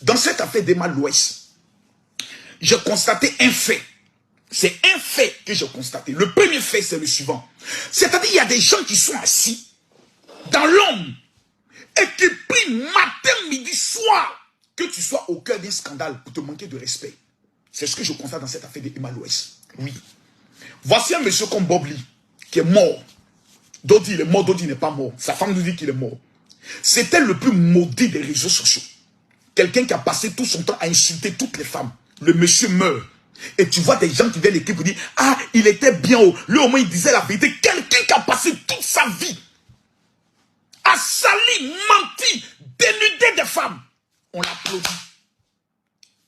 Dans cette affaire d'Emma Loès, j'ai constaté un fait. C'est un fait que j'ai constaté. Le premier fait, c'est le suivant. C'est-à-dire, il y a des gens qui sont assis dans l'ombre et qui prient matin, midi, soir, que tu sois au cœur d'un scandale pour te manquer de respect. C'est ce que je constate dans cette affaire d'Emma Loès. Oui. Voici un monsieur comme Bob Lee, qui est mort. D'autres disent il est mort, d'autres disent il n'est pas mort. Sa femme nous dit qu'il est mort. C'était le plus maudit des réseaux sociaux. Quelqu'un qui a passé tout son temps à insulter toutes les femmes. Le monsieur meurt. Et tu vois des gens qui viennent l'équipe pour dire ah, il était bien haut. Lui au moins il disait la vérité. Quelqu'un qui a passé toute sa vie à salir, mentir, dénuder des femmes. On l'applaudit.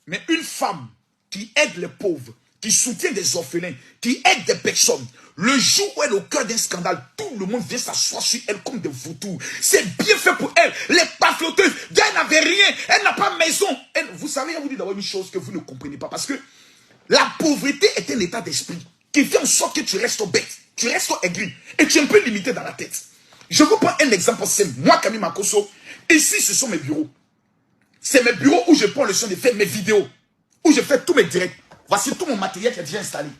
Mais une femme qui aide les pauvres, qui soutient des orphelins, qui aide des personnes, le jour où elle est au cœur d'un scandale, tout le monde vient s'asseoir sur elle comme des vautours. C'est bien fait pour elle. Les pafloteuses, elle n'avait rien, elle n'a pas maison. Vous savez, je vous dis d'abord une chose que vous ne comprenez pas. Parce que la pauvreté est un état d'esprit qui fait en sorte que tu restes bête, tu restes aigri et tu es un peu limité dans la tête. Je vous prends un exemple simple. Moi, Camille Makosso, ici, ce sont mes bureaux. C'est mes bureaux où je prends le soin de faire mes vidéos, où je fais tous mes directs. Voici tout mon matériel qui est déjà installé.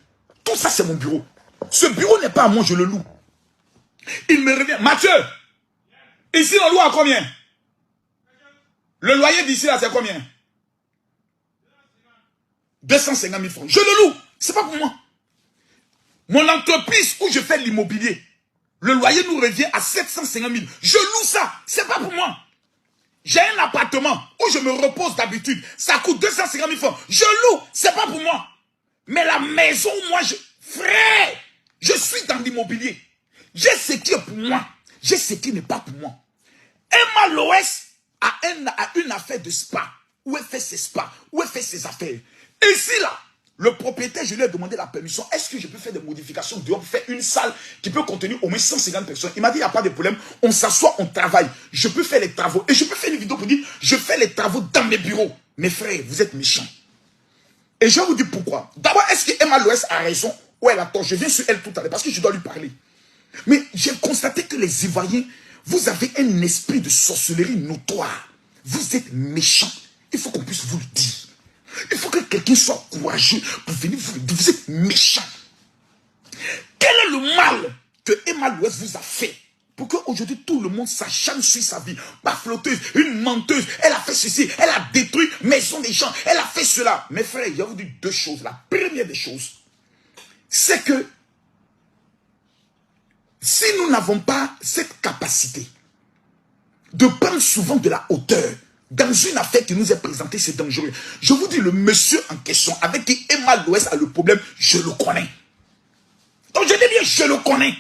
Tout ça, c'est mon bureau. Ce bureau n'est pas à moi, je le loue. Il me revient. Mathieu, ici, on loue à combien? Le loyer d'ici, là, c'est combien? 250 000 francs. Je le loue. C'est pas pour moi. Mon entreprise où je fais l'immobilier, le loyer nous revient à 750 000. Je loue ça. C'est pas pour moi. J'ai un appartement où je me repose d'habitude. Ça coûte 250 000 francs. Je loue. C'est pas pour moi. Mais la maison où moi, frère, je suis dans l'immobilier. J'ai ce qui est pour moi. J'ai ce qui n'est pas pour moi. Emma Loès a une affaire de spa. Où elle fait ses spas. Où elle fait ses affaires. Ici, là, le propriétaire, je lui ai demandé la permission. Est-ce que je peux faire des modifications dehors pour faire une salle qui peut contenir au moins 150 personnes? Il m'a dit, il n'y a pas de problème. On s'assoit, on travaille. Je peux faire les travaux. Et je peux faire une vidéo pour dire, je fais les travaux dans mes bureaux. Mes frères, vous êtes méchants. Et je vais vous dire pourquoi. D'abord, est-ce que Emma Loès a raison ou elle a tort? Je viens sur elle tout à l'heure parce que je dois lui parler. Mais j'ai constaté que les Ivoiriens, vous avez un esprit de sorcellerie notoire. Vous êtes méchants. Il faut qu'on puisse vous le dire. Il faut que quelqu'un soit courageux pour venir vous le dire. Vous êtes méchants. Quel est le mal que Emma Loès vous a fait pour qu'aujourd'hui tout le monde s'acharne sur sa vie? Ma flotteuse, une menteuse, elle a fait ceci, elle a détruit maison des gens, elle a fait cela. Mes frères, il y a vous dire deux choses. La première des choses, c'est que si nous n'avons pas cette capacité de prendre souvent de la hauteur dans une affaire qui nous est présentée, c'est dangereux. Je vous dis, le monsieur en question avec qui Emma Loès a le problème, je le connais. Donc je dis bien, je le connais.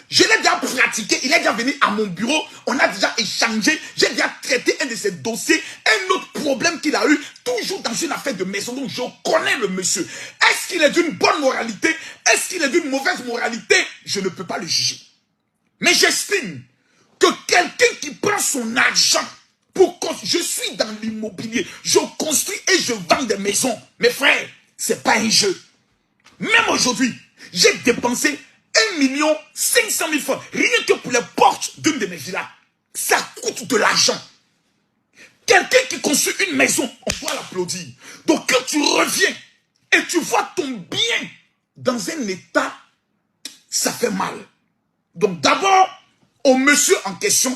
Je l'ai déjà pratiqué, il est déjà venu à mon bureau, on a déjà échangé, j'ai déjà traité un de ses dossiers, un autre problème qu'il a eu, toujours dans une affaire de maison, donc je connais le monsieur. Est-ce qu'il est d'une bonne moralité? Est-ce qu'il est d'une mauvaise moralité? Je ne peux pas le juger. Mais j'estime que quelqu'un qui prend son argent pour construire, je suis dans l'immobilier, je construis et je vends des maisons. Mes frères, c'est pas un jeu. Même aujourd'hui, j'ai dépensé 1 500 000 francs, rien que pour les portes d'une de mes villas. Ça coûte de l'argent. Quelqu'un qui construit une maison, on doit l'applaudir. Donc quand tu reviens et tu vois ton bien dans un état, ça fait mal. Donc d'abord, au monsieur en question,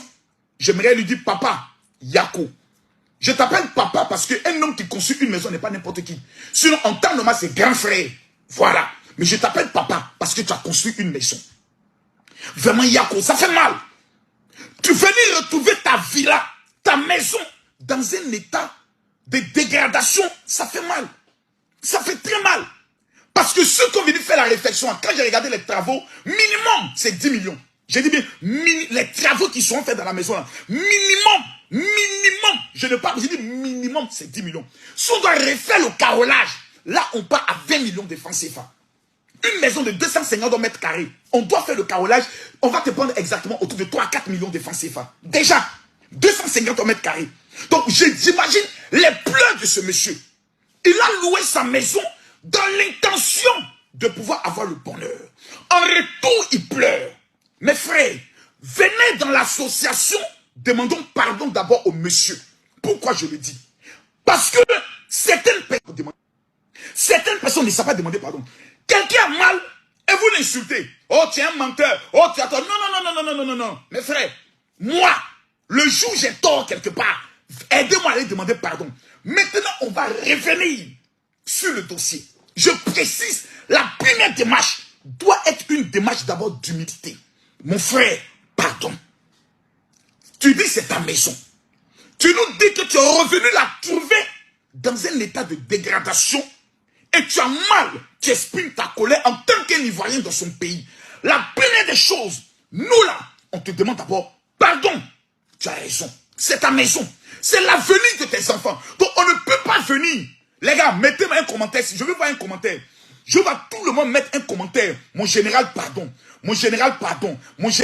j'aimerais lui dire, papa, Yako. Je t'appelle papa parce qu'un homme qui construit une maison n'est pas n'importe qui. Sinon, en temps normal, c'est grand frère. Voilà. Mais je t'appelle papa parce que tu as construit une maison. Vraiment, Yako, ça fait mal. Tu venais retrouver ta villa, ta maison, dans un état de dégradation, ça fait mal. Ça fait très mal. Parce que ceux qui ont venu faire la réflexion, quand j'ai regardé les travaux, minimum, c'est 10 millions. J'ai dit bien, les travaux qui sont faits dans la maison, là, minimum, je ne parle, j'ai dit minimum, c'est 10 millions. Si on doit refaire le carrelage, là, on part à 20 millions de francs CFA. Une maison de 250 mètres carrés, on doit faire le carrelage, on va te prendre exactement autour de 3 à 4 millions de francs CFA. Déjà, 250 mètres carrés. Donc, j'imagine les pleurs de ce monsieur. Il a loué sa maison dans l'intention de pouvoir avoir le bonheur. En retour, il pleure. Mes frères, venez dans l'association, demandons pardon d'abord au monsieur. Pourquoi je le dis? Parce que certaines personnes ne savent pas demander pardon. Quelqu'un a mal et vous l'insultez. Oh, tu es un menteur. Oh, tu attends. Non, non, non, non, non, non, non, non. Mes frères, moi, le jour où j'ai tort quelque part, aidez-moi à aller demander pardon. Maintenant, on va revenir sur le dossier. Je précise, la première démarche doit être une démarche d'abord d'humilité. Mon frère, pardon. Tu dis c'est ta maison. Tu nous dis que tu es revenu la trouver dans un état de dégradation et tu as mal, tu exprimes ta colère en tant qu'un Ivoirien dans son pays. La première des choses, nous là, on te demande d'abord pardon. Tu as raison, c'est ta maison. C'est l'avenir de tes enfants. Donc on ne peut pas venir. Les gars, mettez-moi un commentaire. Si je veux voir un commentaire, je vais tout le monde mettre un commentaire. Mon général, pardon. Mon général, pardon. Mon général.